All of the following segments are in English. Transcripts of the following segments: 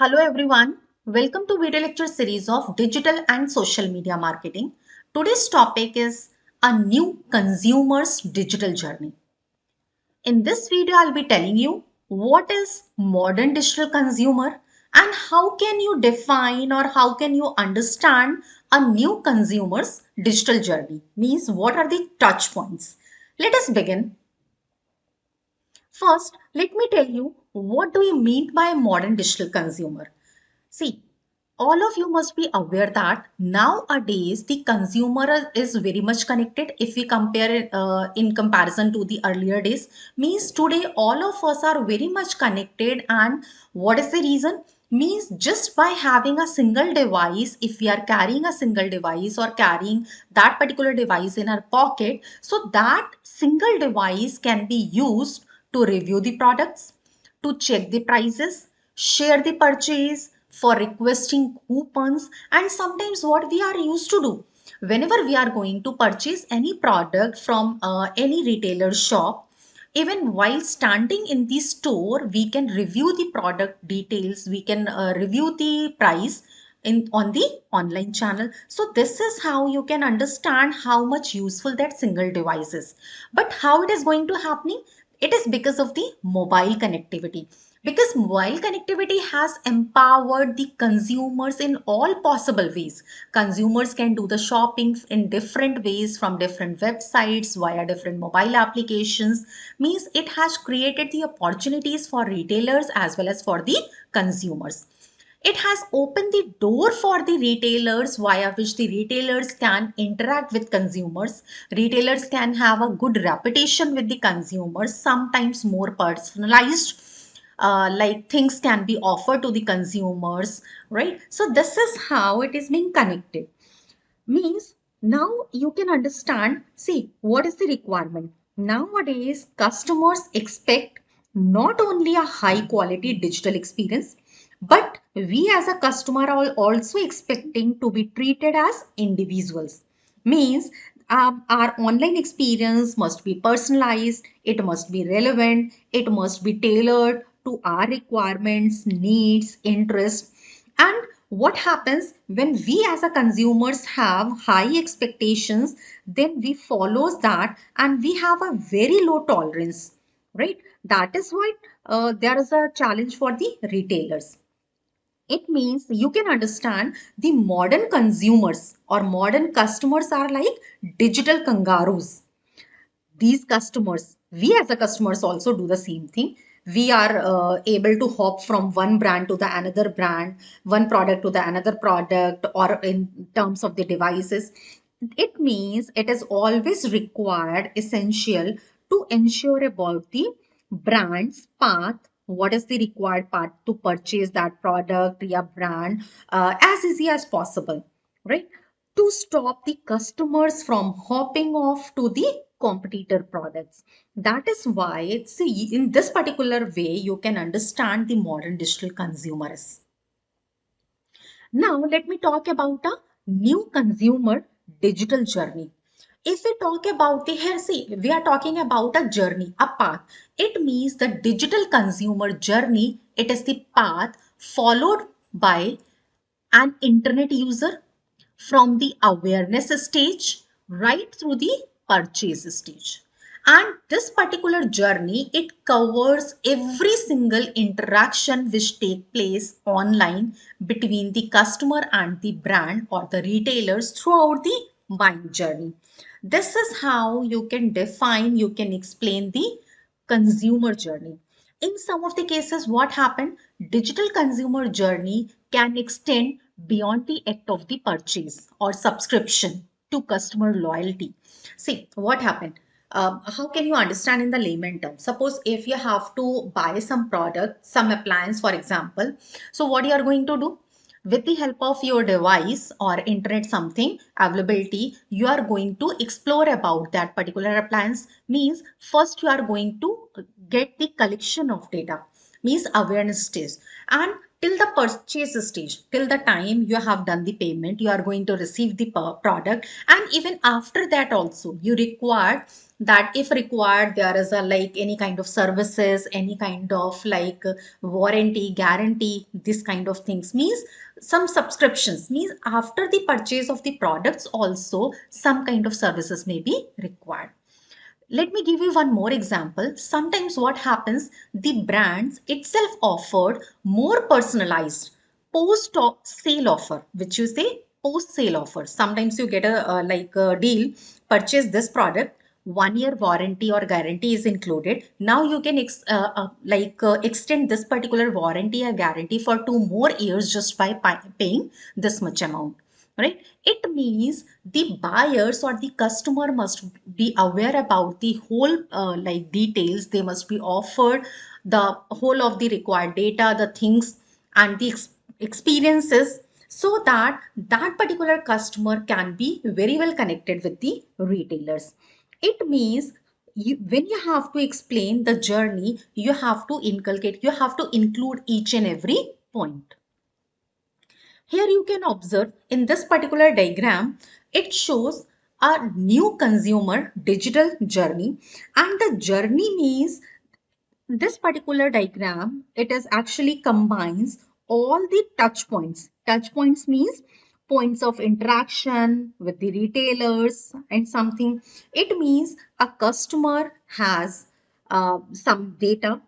Hello everyone, welcome to video lecture series of digital and social media marketing. Today's topic is a new consumer's digital journey. In this video, I'll be telling you what is modern digital consumer and how can you define or how can you understand a new consumer's digital journey. Means what are the touch points? Let us begin. First, let me tell you what do we mean by modern digital consumer. See, all of you must be aware that nowadays the consumer is very much connected if we compare it in comparison to the earlier days. Means today all of us are very much connected, and what is the reason? Means just by having a single device, if we are carrying a single device or carrying that particular device in our pocket, so that single device can be used to review the products, to check the prices, share the purchase, for requesting coupons, and sometimes what we are used to do whenever we are going to purchase any product from any retailer shop, even while standing in the store, we can review the product details, we can review the price in on the online channel. So this is how you can understand how much useful that single device is. But how it is going to happening? It is because of the mobile connectivity, because mobile connectivity has empowered the consumers in all possible ways. Consumers can do the shopping in different ways from different websites via different mobile applications. Means it has created the opportunities for retailers as well as for the consumers. It has opened the door for the retailers via which the retailers can interact with consumers. Retailers can have a good reputation with the consumers, sometimes more personalized, like things can be offered to the consumers, right? So this is how it is being connected. Means now you can understand, see what is the requirement. Nowadays customers expect not only a high quality digital experience, but we as a customer are also expecting to be treated as individuals. Means our online experience must be personalized, it must be relevant, it must be tailored to our requirements, needs, interests. And what happens when we as a consumers have high expectations, then we follows that and we have a very low tolerance, right? That is why there is a challenge for the retailers. It means you can understand the modern consumers or modern customers are like digital kangaroos. These customers, we as a customers also do the same thing. We are able to hop from one brand to the another brand, one product to the another product, or in terms of the devices. It means it is always required, essential to ensure about the brand's path. What is the required path to purchase that product, yeah, brand, as easy as possible, right? To stop the customers from hopping off to the competitor products. That is why, see, in this particular way, you can understand the modern digital consumers. Now, let me talk about a new consumer digital journey. If we talk about the here, see, we are talking about a journey, a path. It means the digital consumer journey. It is the path followed by an internet user from the awareness stage right through the purchase stage. And this particular journey, it covers every single interaction which take place online between the customer and the brand or the retailers throughout the buying journey. This is how you can define, you can explain the consumer journey. In some of the cases, what happened? Digital consumer journey can extend beyond the act of the purchase or subscription to customer loyalty. See, what happened? How can you understand in the layman term? Suppose if you have to buy some product, some appliance, for example, so what you are going to do? With the help of your device or internet something availability, you are going to explore about that particular appliance. Means first you are going to get the collection of data, means awareness stage, and till the purchase stage, till the time you have done the payment, you are going to receive the product. And even after that also you require that, if required, there is a like any kind of services, any kind of like warranty, guarantee, this kind of things, means some subscriptions, means after the purchase of the products also some kind of services may be required. Let me give you one more example. Sometimes what happens, the brands itself offered more personalized post sale offer, which you say post sale offer. Sometimes you get a like a deal, purchase this product, 1 year warranty or guarantee is included. Now you can extend this particular warranty or guarantee for 2 more years just by paying this much amount, right? It means the buyers or the customer must be aware about the whole like details. They must be offered the whole of the required data, the things, and the experiences, so that that particular customer can be very well connected with the retailers. It means when you have to explain the journey, you have to inculcate, you have to include each and every point. Here you can observe in this particular diagram, it shows a new consumer digital journey. And the journey means, this particular diagram, it is actually combines all the touch points. Touch points means points of interaction with the retailers and something. It means a customer has some data,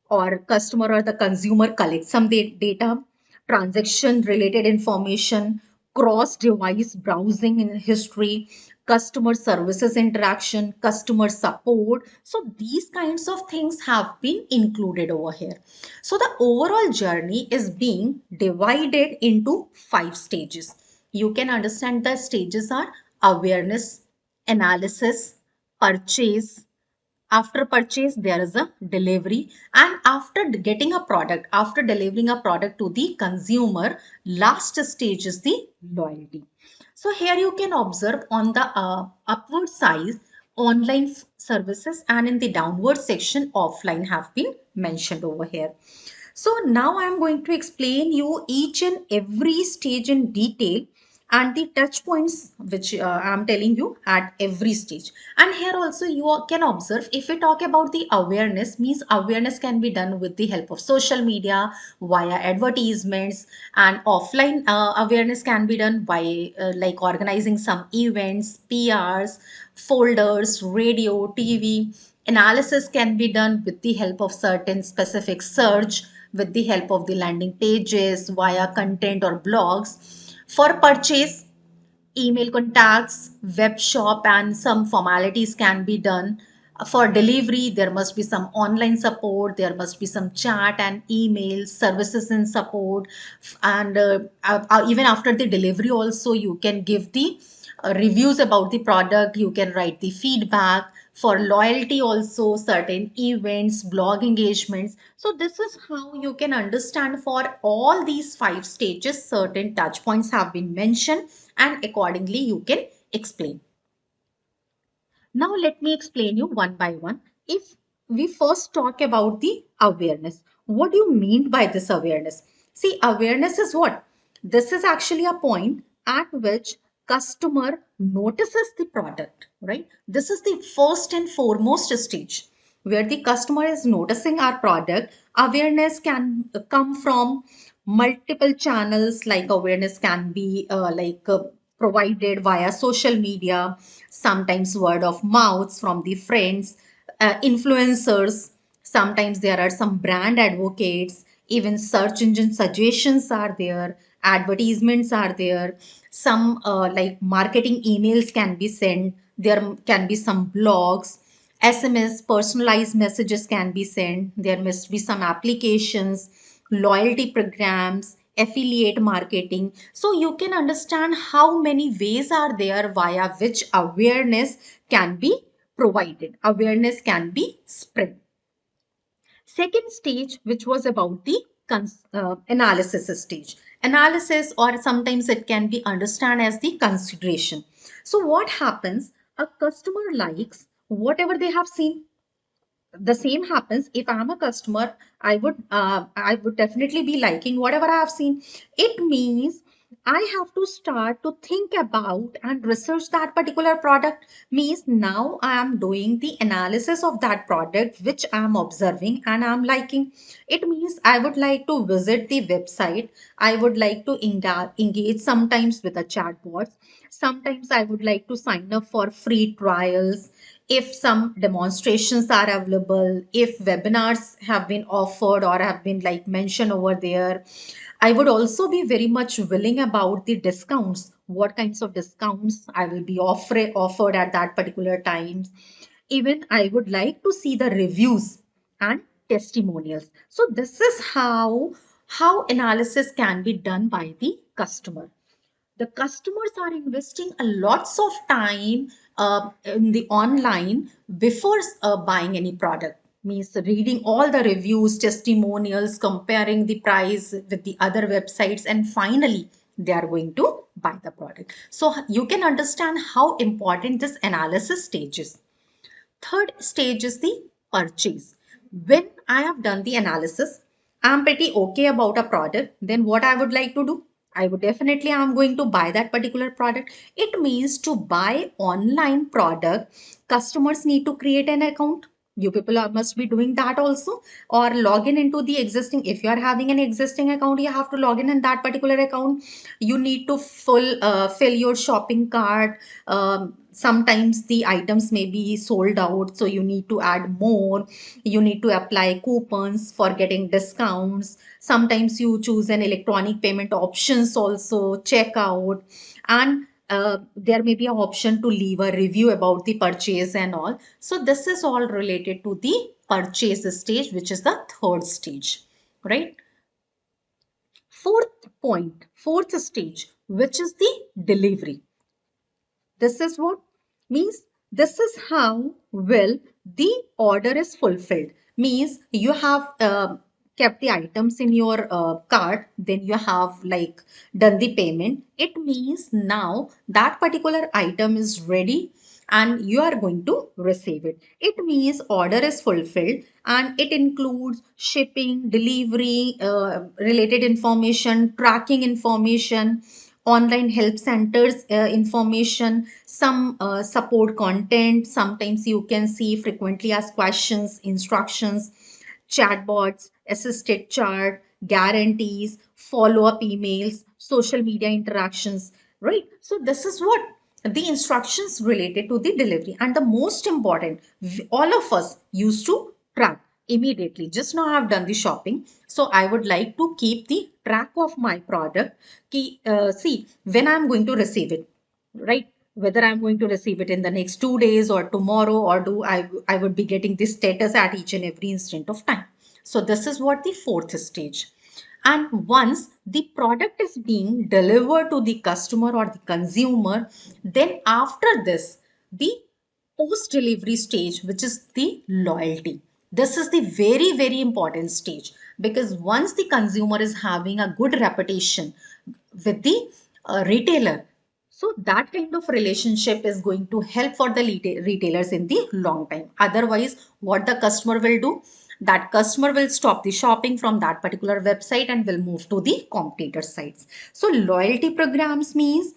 or customer or the consumer collects some data, transaction related information, cross device browsing in history, customer services interaction, customer support. So these kinds of things have been included over here. So the overall journey is being divided into 5 stages. You can understand the stages are awareness, analysis, purchase. After purchase, there is a delivery, and after getting a product, after delivering a product to the consumer, last stage is the loyalty. So here you can observe on the upward side, online services, and in the downward section, offline have been mentioned over here. So now I am going to explain you each and every stage in detail, and the touch points which I am telling you at every stage. And here also you can observe, if we talk about the awareness, means awareness can be done with the help of social media, via advertisements, and offline awareness can be done by like organizing some events, PRs, folders, radio, TV. Analysis can be done with the help of certain specific search, with the help of the landing pages, via content or blogs. For purchase, email contacts, web shop, and some formalities can be done. For delivery, there must be some online support, there must be some chat and email services and support. And even after the delivery also, you can give the reviews about the product, you can write the feedback. For loyalty also, certain events, blog engagements. So this is how you can understand, for all these 5 stages certain touch points have been mentioned, and accordingly you can explain. Now let me explain you one by one. If we first talk about the awareness, what do you mean by this awareness? See, awareness is what? This is actually a point at which customer notices the product, right? This is the first and foremost stage where the customer is noticing our product. Awareness can come from multiple channels, like awareness can be provided via social media, sometimes word of mouths from the friends, influencers. Sometimes there are some brand advocates, even search engine suggestions are there, advertisements are there, some like marketing emails can be sent, there can be some blogs, SMS, personalized messages can be sent. There must be some applications, loyalty programs, affiliate marketing. So you can understand how many ways are there via which awareness can be provided, awareness can be spread. Second stage, which was about the analysis stage. Analysis, or sometimes it can be understood as the consideration. So what happens? A customer likes whatever they have seen, the same happens if I'm a customer. I would definitely be liking whatever I have seen. It means I have to start to think about and research that particular product. Means now I am doing the analysis of that product which I am observing and I'm liking. It means I would like to visit the website. I would like to engage sometimes with a chatbot. Sometimes I would like to sign up for free trials if some demonstrations are available, if webinars have been offered or have been like mentioned over there. I would also be very much willing about the discounts, what kinds of discounts I will be offered at that particular time. Even I would like to see the reviews and testimonials. So this is how analysis can be done by the customer. The customers are investing a lots of time in the online before buying any product. Means reading all the reviews, testimonials, comparing the price with the other websites, and finally they are going to buy the product. So you can understand how important this analysis stage is. Third stage is the purchase. When I have done the analysis, I'm pretty okay about a product, then what I would like to do? I would definitely, I'm going to buy that particular product. It means to buy online product, customers need to create an account. You people must be doing that also, or log into the existing. If you are having an existing account, you have to log in that particular account. You need to fill your shopping cart. Sometimes the items may be sold out, so you need to add more. You need to apply coupons for getting discounts. Sometimes you choose an electronic payment options also, checkout, and there may be an option to leave a review about the purchase and all. So this is all related to the purchase stage, which is the third stage, right? Fourth stage, which is the delivery. This is what means, this is how well the order is fulfilled. Means you have kept the items in your cart, then you have like done the payment. It means now that particular item is ready and you are going to receive it. It means order is fulfilled, and it includes shipping, delivery, related information, tracking information, online help centers information, some support content. Sometimes you can see frequently asked questions, instructions, chatbots, assisted chart, guarantees, follow up emails, social media interactions, right? So, this is what the instructions related to the delivery. And the most important, all of us used to track immediately. Just now I have done the shopping. So, I would like to keep the track of my product. See, when I'm going to receive it, right? Whether I'm going to receive it in the next 2 days or tomorrow, or I would be getting this status at each and every instant of time. So this is what the fourth stage. And once the product is being delivered to the customer or the consumer, then after this, the post delivery stage, which is the loyalty. This is the very, very important stage, because once the consumer is having a good reputation with the retailer, so that kind of relationship is going to help for the retailers in the long time. Otherwise, what the customer will do? That customer will stop the shopping from that particular website and will move to the competitor sites. So loyalty programs means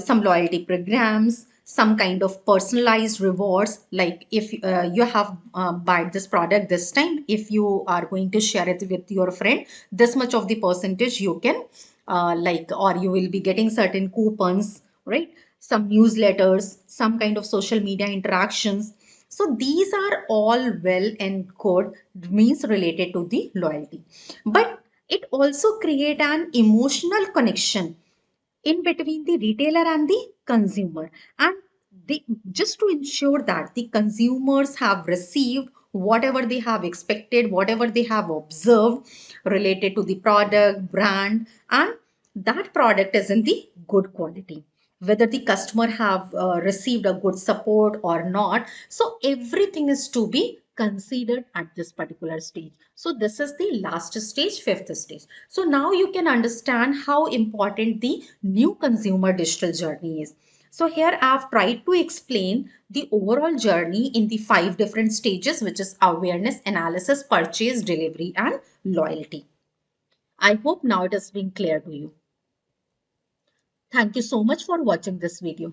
some loyalty programs, some kind of personalized rewards. Like if you have bought this product this time, if you are going to share it with your friend, this much of the percentage you can or you will be getting certain coupons, right? Some newsletters, some kind of social media interactions. So these are all well and good, means related to the loyalty. But it also create an emotional connection in between the retailer and the consumer, and just to ensure that the consumers have received whatever they have expected, whatever they have observed related to the product brand, and that product is in the good quality, whether the customer have received a good support or not. So everything is to be considered at this particular stage. So this is the last stage, fifth stage. So now you can understand how important the new consumer digital journey is. So here I've tried to explain the overall journey in the 5 different stages, which is awareness, analysis, purchase, delivery, and loyalty. I hope now it has been clear to you. Thank you so much for watching this video.